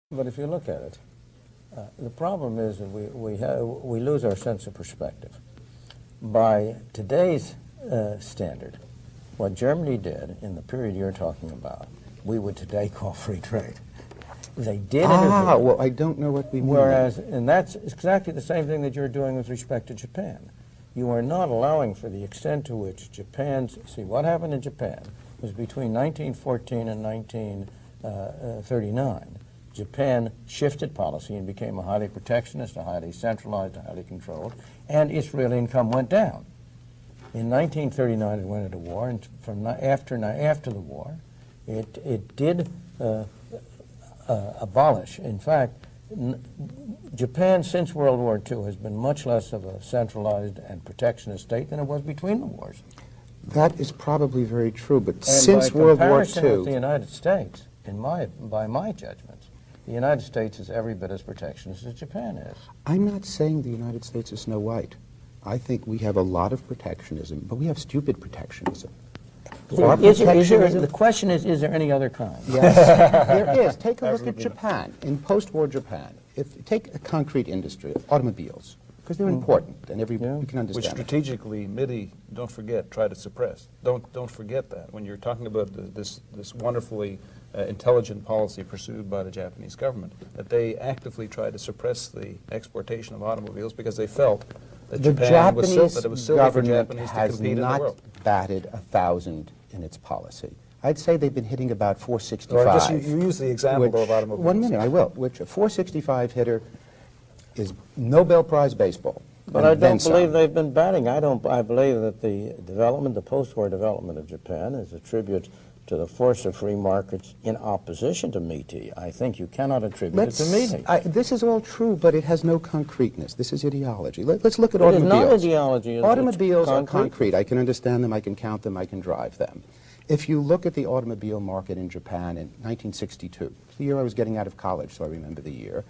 But if you look at it, the problem is that we lose our sense of perspective. By today's standard, what Germany did in the period you're talking about, we would today call free trade. They did intervene. Well, I don't know what we mean. Whereas, and that's exactly the same thing that you're doing with respect to Japan. You are not allowing for the extent to which Japan's, see, what happened in Japan was between 1914 and 1939. Japan shifted policy and became a highly protectionist, a highly centralized, a highly controlled, and its real income went down. In 1939, it went into war, and from after the war, it did abolish. In fact, Japan, since World War II, has been much less of a centralized and protectionist state than it was between the wars. That is probably very true, but And since by World War comparison with the II... United States, by my judgments, the United States is every bit as protectionist as Japan is. I'm not saying the United States is Snow White. I think we have a lot of protectionism, but we have stupid protectionism. The question is there any other kind? Yes, there is. Take a look at Japan, in post-war Japan. Take a concrete industry, automobiles, because they're important, and we can understand Which strategically, MIDI, don't forget, try to suppress. Don't forget that. When you're talking about this wonderfully intelligent policy pursued by the Japanese government, that they actively tried to suppress the exportation of automobiles because they felt that Japan was silly, that it was silly for Japanese to compete in the world. has not batted 1,000 in its policy. I'd say they've been hitting about 465. Or just you use the example of automobiles. 1 minute, I will. Which a 465 hitter is Nobel Prize baseball. But I don't believe they've been batting. I believe that the development, the post-war development of Japan is a tribute to the force of free markets in opposition to MITI. I think you cannot attribute it to MITI. This is all true, but it has no concreteness. This is ideology. Let's look at automobiles. It is not ideology. Automobiles are concrete. I can understand them, I can count them, I can drive them. If you look at the automobile market in Japan in 1962, the year I was getting out of college, so I remember the year,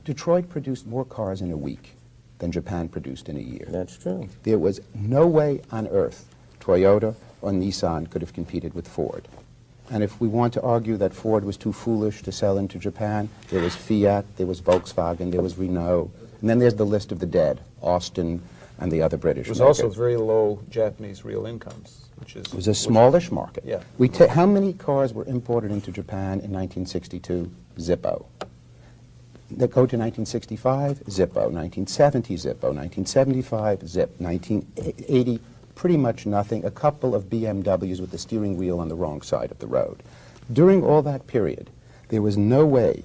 Detroit produced more cars in a week than Japan produced in a year. That's true. There was no way on earth Toyota or Nissan could have competed with Ford. And if we want to argue that Ford was too foolish to sell into Japan, there was Fiat, there was Volkswagen, there was Renault, and then there's the list of the dead, Austin and the other British It was makers. also very low Japanese real incomes, which is... It was a smallish market. Yeah. How many cars were imported into Japan in 1962? Zippo. They go to 1965, Zippo. 1970, Zippo. 1975, Zip. 1980, pretty much nothing. A couple of BMWs with the steering wheel on the wrong side of the road. During all that period, there was no way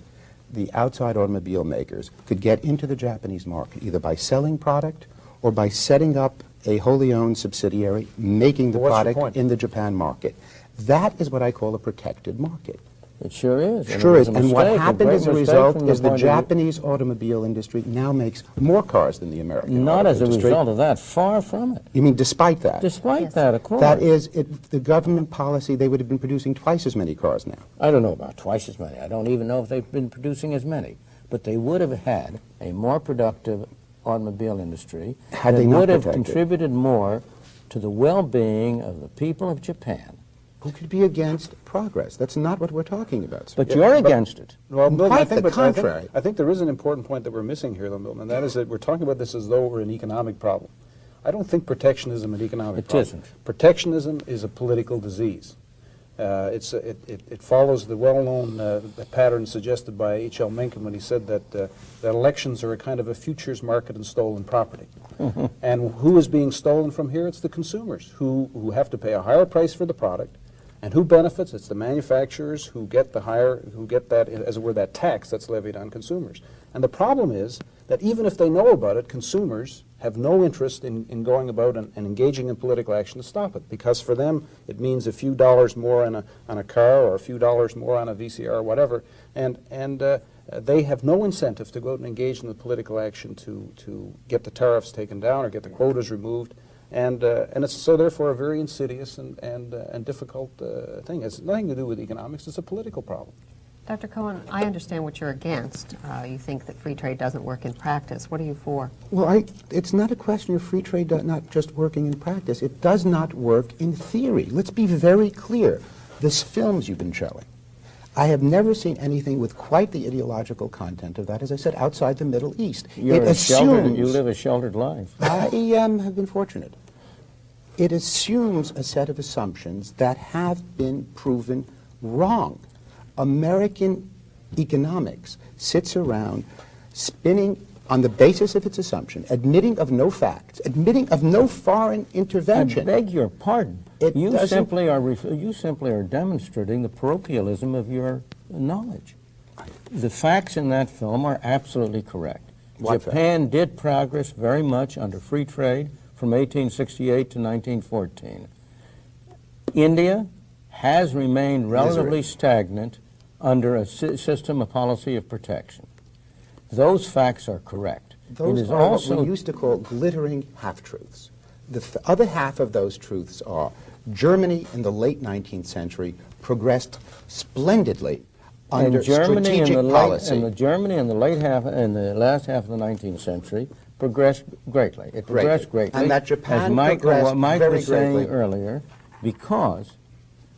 the outside automobile makers could get into the Japanese market, either by selling product or by setting up a wholly owned subsidiary, making the product in the Japan market. That is what I call a protected market. It sure is. Sure is. And what happened as a result is the Japanese automobile industry now makes more cars than the American Not as a industry. result of that, far from it. You mean despite that? Despite that, of course. That is, the government policy, they would have been producing twice as many cars now. I don't know about twice as many. I don't even know if they've been producing as many. But they would have had a more productive automobile industry Had that they not would have protected. contributed more to the well-being of the people of Japan. Who could be against progress? That's not what we're talking about. But you're against it. Well, Milton, Quite the contrary. I think there is an important point that we're missing here, though, Milton, and that is that we're talking about this as though we're an economic problem. I don't think protectionism is an economic problem. It isn't. Protectionism is a political disease. It follows the well-known pattern suggested by H.L. Mencken when he said that elections are a kind of a futures market in stolen property. And who is being stolen from here? It's the consumers who have to pay a higher price for the product. And who benefits? It's the manufacturers who get that, as it were, that tax that's levied on consumers. And the problem is that even if they know about it, consumers have no interest in going about and engaging in political action to stop it, because for them it means a few dollars more on a car or a few dollars more on a VCR or whatever, and they have no incentive to go out and engage in the political action to get the tariffs taken down or get the quotas removed. And it's so therefore a very insidious and difficult thing. It's nothing to do with economics. It's a political problem. Dr. Cohen, I understand what you're against. You think that free trade doesn't work in practice. What are you for? Well, it's not a question of free trade not just working in practice. It does not work in theory. Let's be very clear. These films you've been showing, I have never seen anything with quite the ideological content of that, as I said, outside the Middle East. You live a sheltered life. I have been fortunate. It assumes a set of assumptions that have been proven wrong. American economics sits around spinning on the basis of its assumption, admitting of no facts, admitting of no foreign intervention. I beg your pardon. You simply are demonstrating the parochialism of your knowledge. The facts in that film are absolutely correct. Japan did progress very much under free trade from 1868 to 1914. India has remained relatively stagnant under a system, a policy of protection. Those facts are correct. Those are what we used to call glittering half-truths. The other half of those truths are Germany in the late 19th century progressed splendidly under strategic policy. And Germany in the last half of the 19th century progressed greatly. It progressed greatly. And that Japan what Mike was saying greatly earlier, because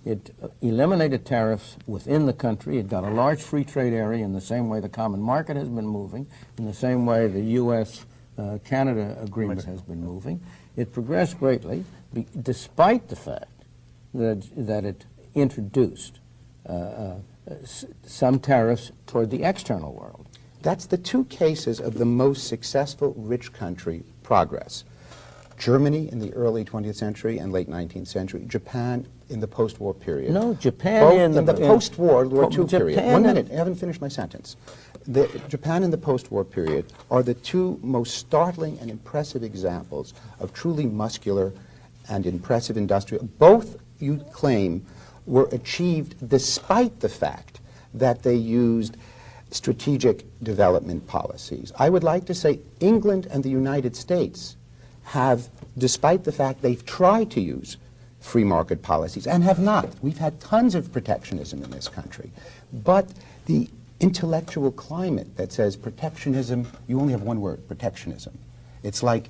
it eliminated tariffs within the country. It got a large free trade area in the same way the common market has been moving, in the same way the U.S.-Canada agreement has been moving. It progressed greatly, despite the fact that it introduced some tariffs toward the external world. That's the two cases of the most successful rich country progress. Germany in the early 20th century and late 19th century, Japan in the post-war period. No, Japan in the post-war World War II period. 1 minute, I haven't finished my sentence. Japan in the post-war period are the two most startling and impressive examples of truly muscular and impressive industrial. Both, you claim, were achieved despite the fact that they used strategic development policies. I would like to say England and the United States have, despite the fact they've tried to use free market policies and have not. We've had tons of protectionism in this country. But the intellectual climate that says protectionism, you only have one word, protectionism. It's like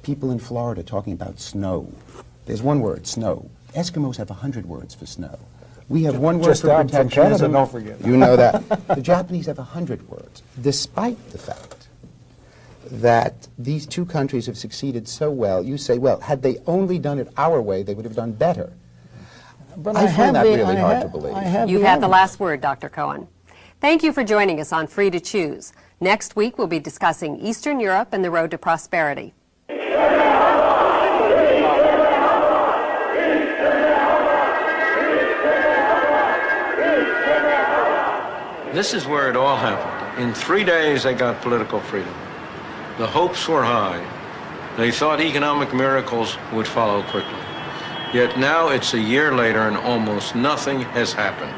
people in Florida talking about snow. There's one word, snow. Eskimos have 100 words for snow. We have one word for protectionism. Don't forget. You know that. The Japanese have 100 words, despite the fact that these two countries have succeeded so well. You say, well, had they only done it our way, they would have done better. But I find that really hard to believe. You've had the last word, Dr. Cohen. Thank you for joining us on Free to Choose. Next week, we'll be discussing Eastern Europe and the road to prosperity. This is where it all happened. In 3 days, they got political freedom. The hopes were high. They thought economic miracles would follow quickly. Yet now it's a year later and almost nothing has happened.